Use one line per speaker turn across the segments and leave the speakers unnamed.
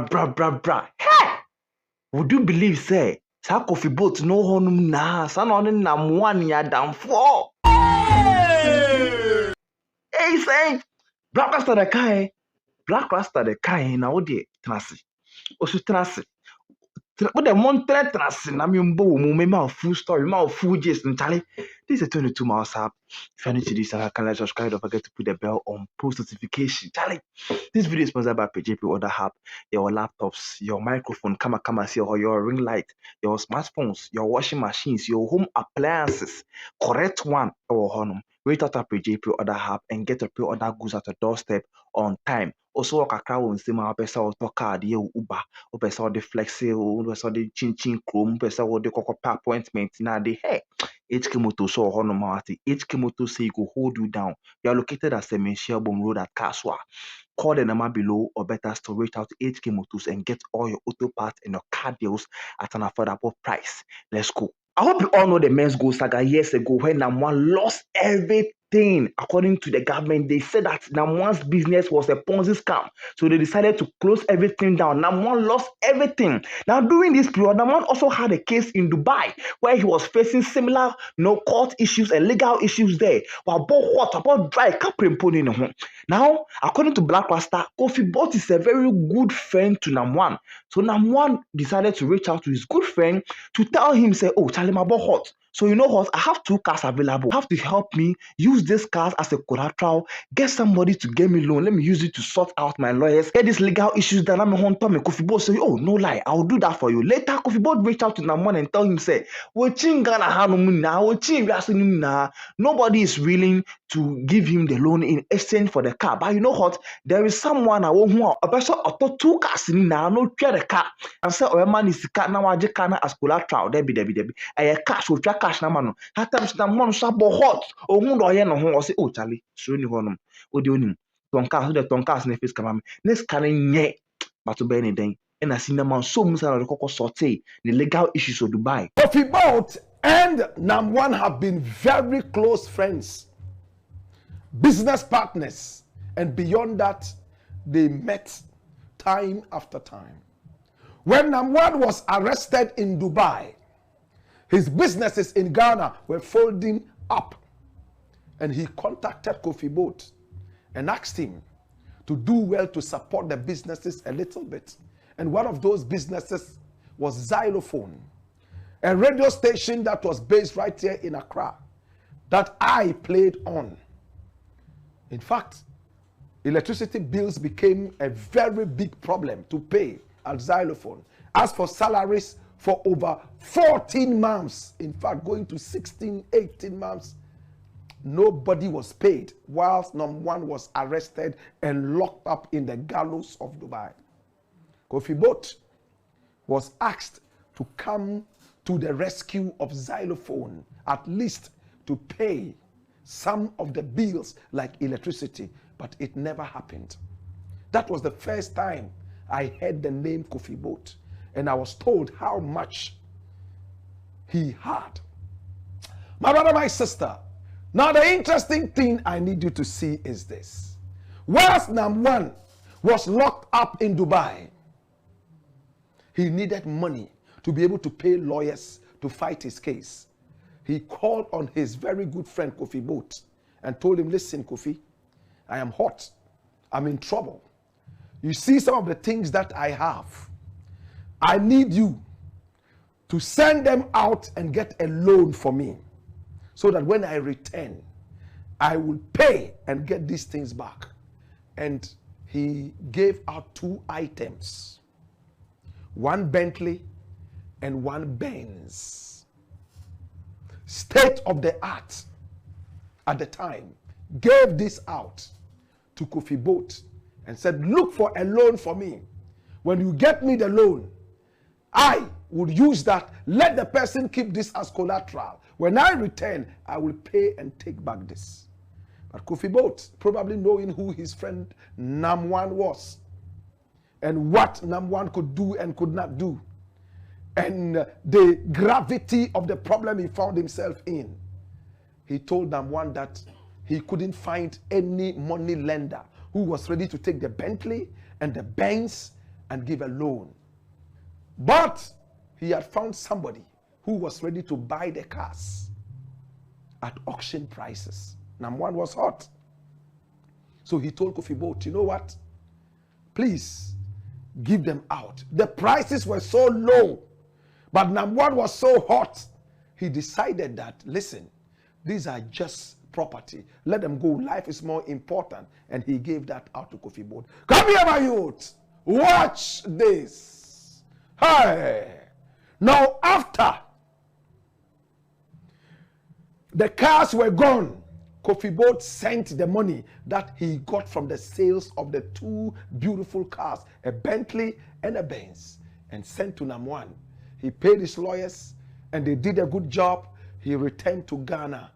Bra. Hey! Would you believe, say, sa Kofibo no honum na, sa no Nam1 ya damfo. Hey, say, Blakk Rasta the kai. Blakk Rasta the kai na odi trasi. Osu trasi. But the montre trasi na mi mbo me ma full story, ma full gist Charlie. This is a 22 miles up. If you're new to this, can subscribe, don't forget to put the bell on post notification. Charlie, this video is sponsored by PJP Other Hub. Your laptops, your microphone, camera, see your ring light, your smartphones, your washing machines, your home appliances. Correct one or honum. Wait out at PJP Other Hub and get your pay other goods at your doorstep on time. Also, work a crowd and see my pesa or talk card, Uber, or pesa the flexi, or pesa the chin chrome, pesa or the cocoa appointment. Now the hey. HK Moto so honomati. HK Moto say go hold you down. You are located at Semenshia Bom Road at Kaswa. Call the number below or better to reach out to HK Motors and get all your auto parts and your car deals at an affordable price. Let's go. I hope you all know the Menzgold Saga years ago when Nam1 lost everything. According to the government, they said that Nam1's business was a Ponzi scam. So they decided to close everything down. Nam1 lost everything. Now, during this period, Nam1 also had a case in Dubai where he was facing similar court issues and legal issues there. About dry. Now, according to Blakk Rasta, Kofibo is a very good friend to Nam1. So Nam1 decided to reach out to his good friend to tell him, say, oh, Charlie, my boy hot. So you know what? I have 2 cars available. You have to help me use these cars as a collateral. Get somebody to get me loan. Let me use it to sort out my lawyers. Get these legal issues done. I'm on Tommy Kofibo say, oh, no lie, I'll do that for you. Later, Kofibo reach out to Nam1 and tell him, say, nobody is willing to give him the loan in exchange for the car. But you know what? There is someone who a person auto 2 cars in now, no care the car. And say, oh, man is car now, I just can't as collateral. Debbie. A cash will track cash na mano. Hatam Nam1 sabo hot. O hundo ye no ho say, oh Charlie, so ni honum. O de onim. Tonka so the tonka na face kama me. Next can nye bato be ni den. E na Nam1 so musa na kokko sorte the legal issues of Dubai.
Kofibo and Nam1 have been very close friends, business partners, and beyond that, they met time after time. When Nam1 was arrested in Dubai, his businesses in Ghana were folding up, and he contacted Kofibo and asked him to do well to support the businesses a little bit. And one of those businesses was Xylophone, a radio station that was based right here in Accra that I played on. In fact, electricity bills became a very big problem to pay at Xylophone. As for salaries, for over 14 months, in fact, going to 16, 18 months, nobody was paid whilst Nam1 was arrested and locked up in the gallows of Dubai. Kofibo was asked to come to the rescue of Xylophone, at least to pay some of the bills like electricity, but it never happened. That was the first time I heard the name Kofibo, and I was told how much he had. My brother, my sister, now the interesting thing I need you to see is this. Whilst Nam1 was locked up in Dubai, he needed money to be able to pay lawyers to fight his case. He called on his very good friend Kofibo and told him, listen, Kofi, I am hot. I'm in trouble. You see some of the things that I have. I need you to send them out and get a loan for me so that when I return, I will pay and get these things back. And he gave out 2 items, 1 Bentley and 1 Benz. State of the art at the time, gave this out to Kofibo and said, look for a loan for me. When you get me the loan, I would use that. Let the person keep this as collateral. When I return, I will pay and take back this. But Kofibo, probably knowing who his friend Nam1 was and what Nam1 could do and could not do, and the gravity of the problem he found himself in, he told Nam1 that he couldn't find any money lender who was ready to take the Bentley and the Benz and give a loan. But he had found somebody who was ready to buy the cars at auction prices. Nam1 was hot. So he told Kofibo, you know what? Please give them out. The prices were so low, but Nam1 was so hot. He decided that, listen, these are just property. Let them go. Life is more important. And he gave that out to Kofibo. Come here, my youth. Watch this. Hey. Now, after the cars were gone, Kofibo sent the money that he got from the sales of the two beautiful cars, a Bentley and a Benz, and sent to Nam1. He paid his lawyers, and they did a good job. He returned to Ghana.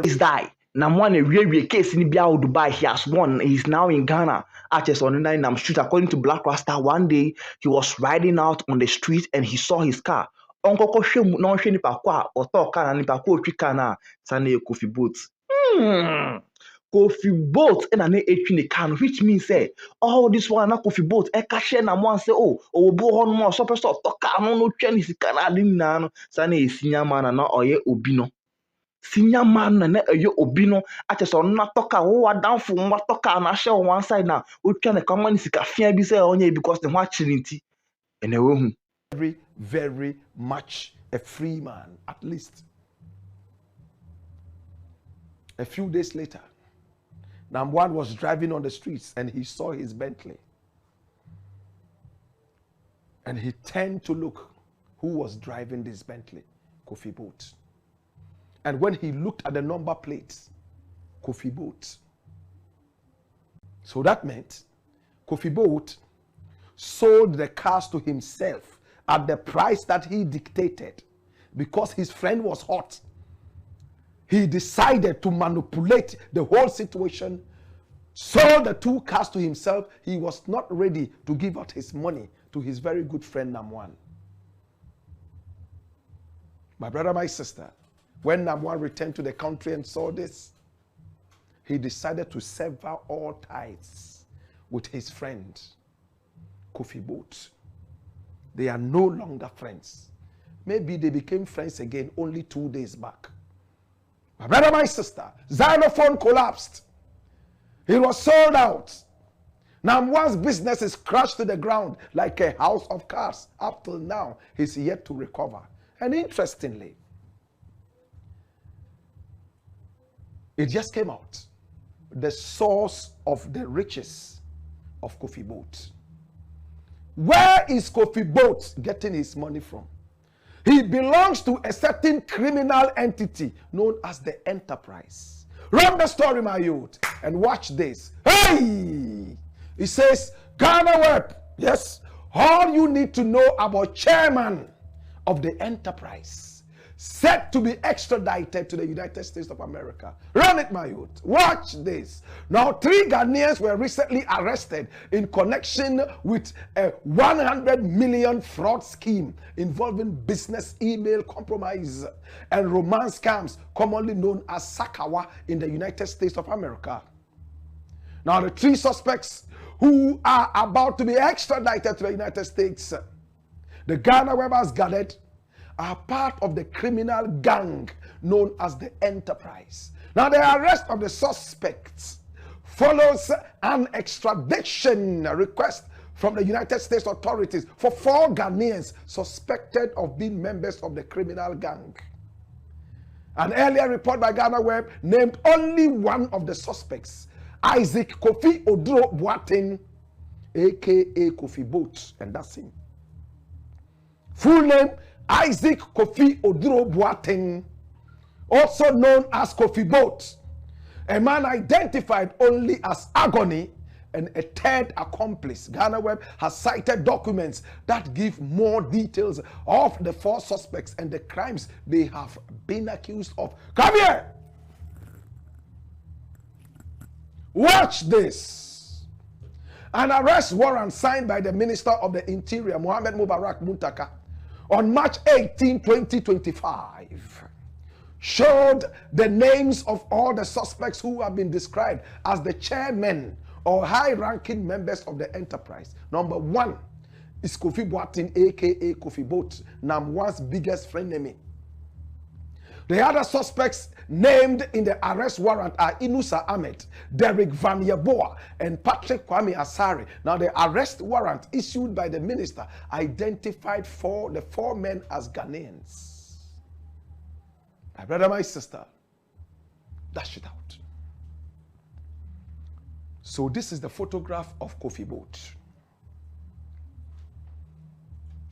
He's died. Nam1 a case in Dubai. He has won. He's now in Ghana. Arches on the Nam Street. According to Blakk Rasta, one day he was riding out on the street and he saw his car. Uncle Koshim no sheni pakwa or talk car and pakwa trikana sane Kofibo. Kofibo and an the can, which means say all this one na Kofibo e kashe Nam1 say oh bo hon mo so person talk car no twani sika din na no sane esinya man na oye obino. Senior man na eyo obino acheso na toka wo down for wa toka na share one side na o twa na come sika fia bi say onye because the what chilinti ene wo hu
very, very much a free man, at least. A few days later, Nam1 was driving on the streets and he saw his Bentley. And he turned to look who was driving this Bentley, Kofibo. And when he looked at the number plates, Kofibo. So that meant Kofibo sold the cars to himself at the price that he dictated because his friend was hot. He decided to manipulate the whole situation, sold the two cars to himself. He was not ready to give out his money to his very good friend Nam1. My brother, my sister, when Nam1 returned to the country and saw this, he decided to sever all ties with his friend Kofibo. They are no longer friends. Maybe they became friends again only 2 days back. My brother, my sister, xylophone collapsed. He was sold out. Nam1's business is crushed to the ground like a house of cards. Up till now, he's yet to recover. And interestingly, it just came out. The source of the riches of Kofibo. Where is Kofibo getting his money from? He belongs to a certain criminal entity known as the Enterprise. Run the story, my youth, and watch this. Hey! It says, Ghana Web. Yes, all you need to know about chairman of the Enterprise set to be extradited to the United States of America. Run it, my youth. Watch this. Now, 3 Ghanaians were recently arrested in connection with a 100 million fraud scheme involving business email compromise and romance scams, commonly known as Sakawa in the United States of America. Now, the 3 suspects who are about to be extradited to the United States, the Ghana Web has gathered, are part of the criminal gang known as the Enterprise. Now, the arrest of the suspects follows an extradition request from the United States authorities for 4 Ghanaians suspected of being members of the criminal gang. An earlier report by Ghana Web named only one of the suspects, Isaac Kofi Oduro Boateng, aka Kofibo, and that's him. Full name, Isaac Kofi Oduro Boateng, also known as Kofibo, a man identified only as Agony, and a 3rd accomplice. Ghana Web has cited documents that give more details of the 4 suspects and the crimes they have been accused of. Come here! Watch this. An arrest warrant signed by the Minister of the Interior, Mohamed Mubarak Muntaka, on March 18, 2025, showed the names of all the suspects who have been described as the chairmen or high-ranking members of the Enterprise. Number 1, is Kofibo, aka Kofibo, Nam1's biggest frenemy. The other suspects named in the arrest warrant are Inusa Ahmed, Derek Van Yeboah, and Patrick Kwame Asare. Now, the arrest warrant issued by the minister identified the four men as Ghanaians. My brother, my sister, dash it out. So this is the photograph of Kofibo.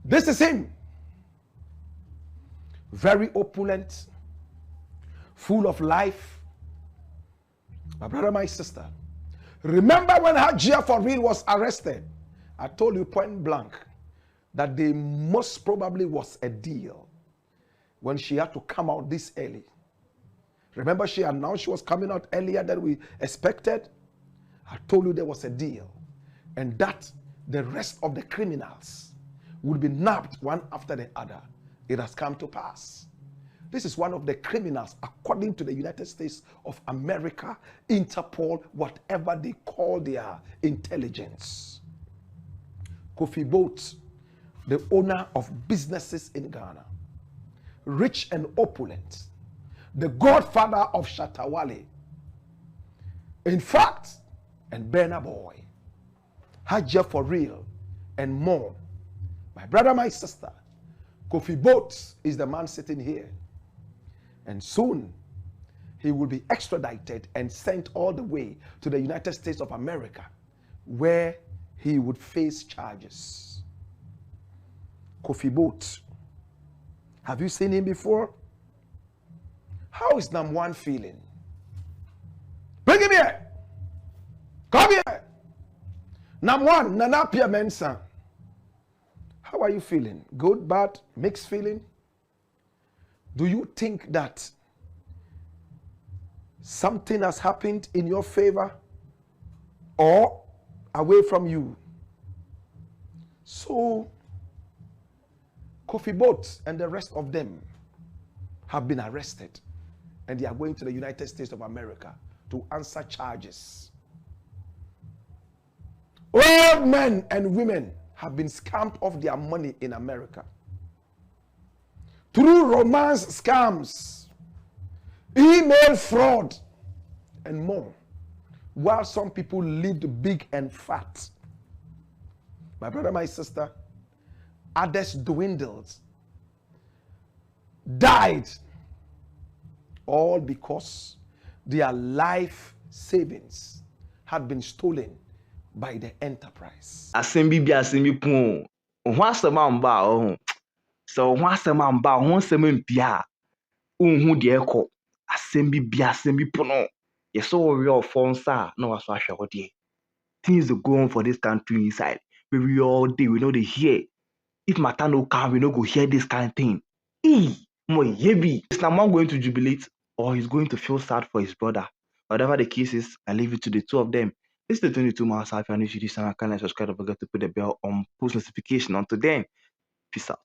This is him. Very opulent, full of life. My brother, my sister, remember when Hajia for real was arrested? I told you point blank that there most probably was a deal when she had to come out this early. Remember, she announced she was coming out earlier than we expected. I told you there was a deal, and that the rest of the criminals would be nabbed one after the other. It has come to pass. This is one of the criminals, according to the United States of America, Interpol, whatever they call their intelligence. Kofibo, the owner of businesses in Ghana, rich and opulent, the godfather of Shatawale, in fact, and Burna Boy, Hajia for real, and more. My brother, my sister, Kofibo is the man sitting here. And soon, he will be extradited and sent all the way to the United States of America, where he would face charges. Kofibo, have you seen him before? How is Nam1 feeling? Bring him here. Come here. Nam1, Nanapia Mensa. How are you feeling? Good, bad, mixed feeling? Do you think that something has happened in your favor or away from you? So, Kofibo and the rest of them have been arrested, and they are going to the United States of America to answer charges. Old men and women have been scammed of their money in America through romance scams, email fraud, and more, while some people lived big and fat. My brother, my sister, others dwindled, died, all because their life savings had been stolen by the enterprise.
Asembi bi asembi pon. Ho asema mba ho. So ho asema mba ho asema mpia. Unhu de ekọ. Asembi bi asembi pono. Yeso we your phone sa no waso ahwe de. Things are going for this country inside. We all day we know they hear. If matter no come, we no go hear this kind of thing. Mo yebi. Is Nam1 going to jubilate or he's going to feel sad for his brother? Whatever the case is, I leave it to the two of them. This is the 22 Miles. If you are new to this channel, kindly subscribe. Don't forget to put the bell on post notification. Until then, peace out.